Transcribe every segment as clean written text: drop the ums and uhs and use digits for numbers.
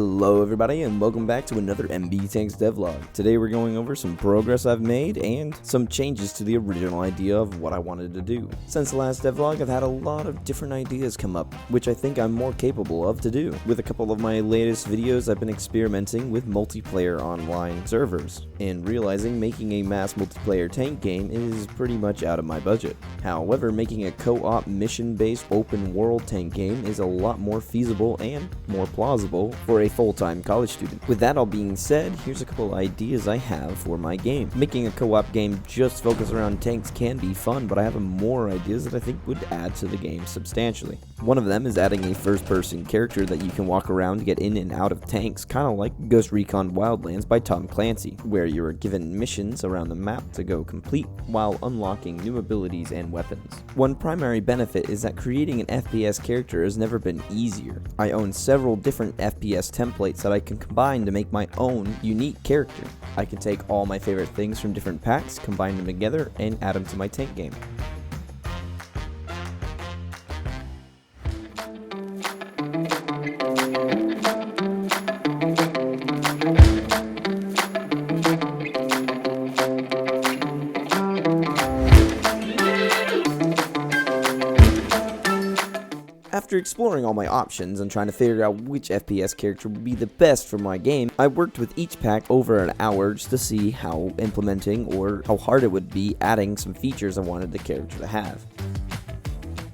Hello everybody and welcome back to another MB Tanks devlog. Today we're going over some progress I've made and some changes to the original idea of what I wanted to do. Since the last devlog I've had a lot of different ideas come up, which I think I'm more capable of to do. With a couple of my latest videos I've been experimenting with multiplayer online servers, and realizing making a mass multiplayer tank game is pretty much out of my budget. However, making a co-op mission-based open world tank game is a lot more feasible and more plausible for a full-time college student. With that all being said, here's a couple ideas I have for my game. Making a co-op game just focused around tanks can be fun, but I have more ideas that I think would add to the game substantially. One of them is adding a first-person character that you can walk around to get in and out of tanks, kind of like Ghost Recon Wildlands by Tom Clancy, where you are given missions around the map to go complete while unlocking new abilities and weapons. One primary benefit is that creating an FPS character has never been easier. I own several different FPS templates that I can combine to make my own unique character. I can take all my favorite things from different packs, combine them together, and add them to my tank game. After exploring all my options and trying to figure out which FPS character would be the best for my game, I worked with each pack over an hour just to see how implementing or how hard it would be adding some features I wanted the character to have.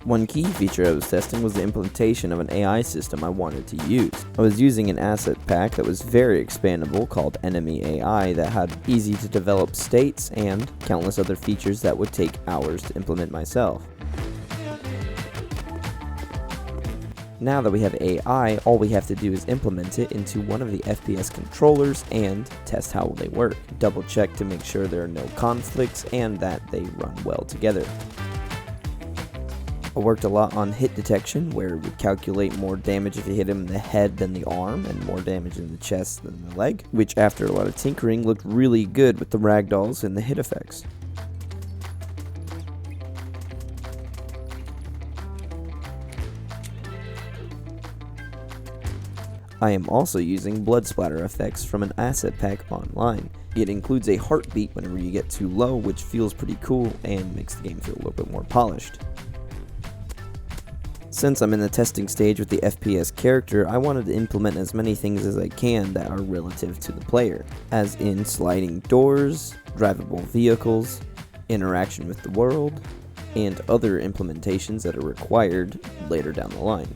One key feature I was testing was the implementation of an AI system I wanted to use. I was using an asset pack that was very expandable called Enemy AI that had easy to develop states and countless other features that would take hours to implement myself. Now that we have AI, all we have to do is implement it into one of the FPS controllers and test how they work. Double check to make sure there are no conflicts and that they run well together. I worked a lot on hit detection, where it would calculate more damage if you hit him in the head than the arm, and more damage in the chest than the leg, which after a lot of tinkering looked really good with the ragdolls and the hit effects. I am also using blood splatter effects from an asset pack online. It includes a heartbeat whenever you get too low, which feels pretty cool and makes the game feel a little bit more polished. Since I'm in the testing stage with the FPS character, I wanted to implement as many things as I can that are relative to the player, as in sliding doors, drivable vehicles, interaction with the world, and other implementations that are required later down the line.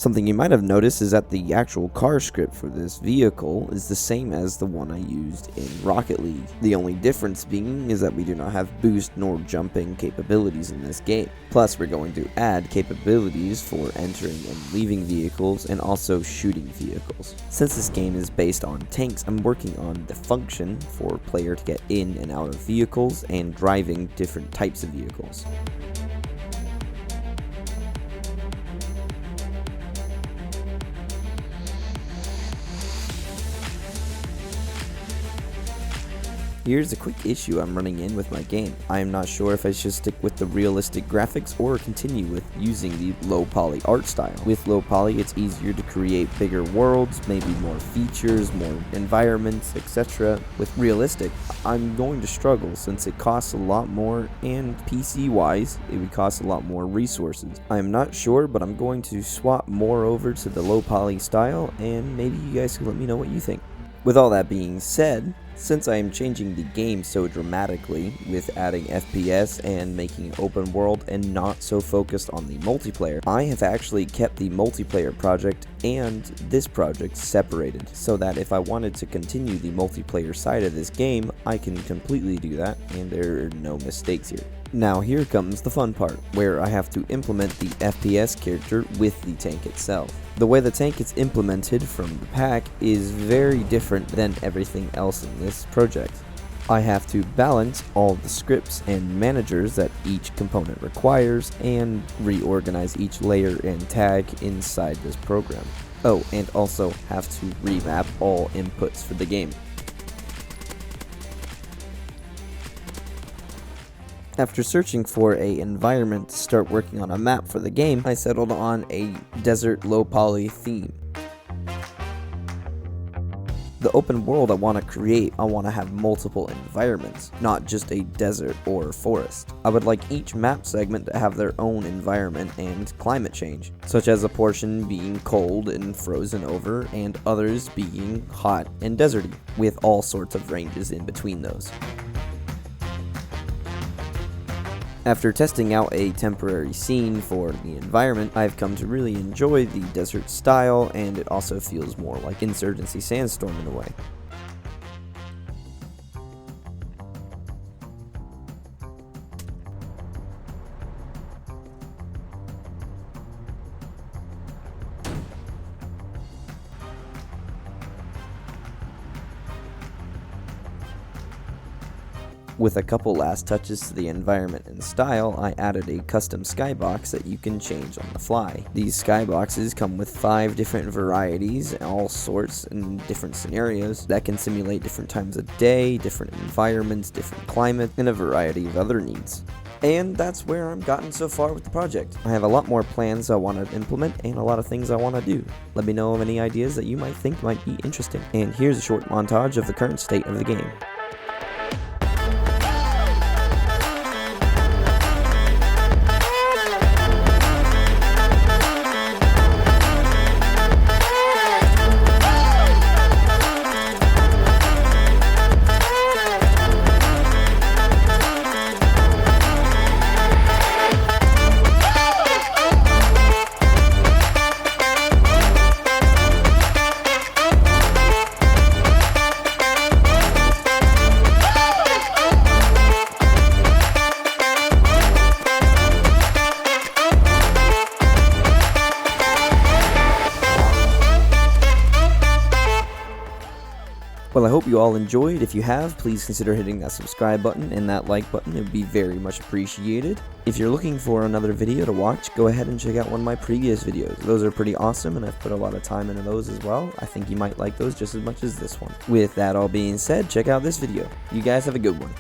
Something you might have noticed is that the actual car script for this vehicle is the same as the one I used in Rocket League. The only difference being is that we do not have boost nor jumping capabilities in this game. Plus, we're going to add capabilities for entering and leaving vehicles and also shooting vehicles. Since this game is based on tanks, I'm working on the function for player to get in and out of vehicles and driving different types of vehicles. Here's a quick issue I'm running in with my game. I am not sure if I should stick with the realistic graphics or continue with using the low poly art style. With low poly, it's easier to create bigger worlds, maybe more features, more environments, etc. With realistic, I'm going to struggle since it costs a lot more, and PC-wise, it would cost a lot more resources. I am not sure, but I'm going to swap more over to the low poly style, and maybe you guys can let me know what you think. With all that being said, since I am changing the game so dramatically with adding FPS and making it open world and not so focused on the multiplayer, I have actually kept the multiplayer project and this project separated, so that if I wanted to continue the multiplayer side of this game, I can completely do that and there are no mistakes here. Now here comes the fun part, where I have to implement the FPS character with the tank itself. The way the tank is implemented from the pack is very different than everything else in this project. I have to balance all the scripts and managers that each component requires and reorganize each layer and tag inside this program. Oh, and also have to remap all inputs for the game. After searching for an environment to start working on a map for the game, I settled on a desert low poly theme. The open world I want to create, I want to have multiple environments, not just a desert or forest. I would like each map segment to have their own environment and climate change, such as a portion being cold and frozen over, and others being hot and deserty, with all sorts of ranges in between those. After testing out a temporary scene for the environment, I've come to really enjoy the desert style, and it also feels more like Insurgency Sandstorm in a way. With a couple last touches to the environment and style, I added a custom skybox that you can change on the fly. These skyboxes come with 5 different varieties, all sorts and different scenarios that can simulate different times of day, different environments, different climates, and a variety of other needs. And that's where I've gotten so far with the project. I have a lot more plans I want to implement and a lot of things I want to do. Let me know of any ideas that you might think might be interesting. And here's a short montage of the current state of the game. Well, I hope you all enjoyed. If you have, please consider hitting that subscribe button and that like button. It would be very much appreciated. If you're looking for another video to watch, go ahead and check out one of my previous videos. Those are pretty awesome, and I've put a lot of time into those as well. I think you might like those just as much as this one. With that all being said, check out this video. You guys have a good one.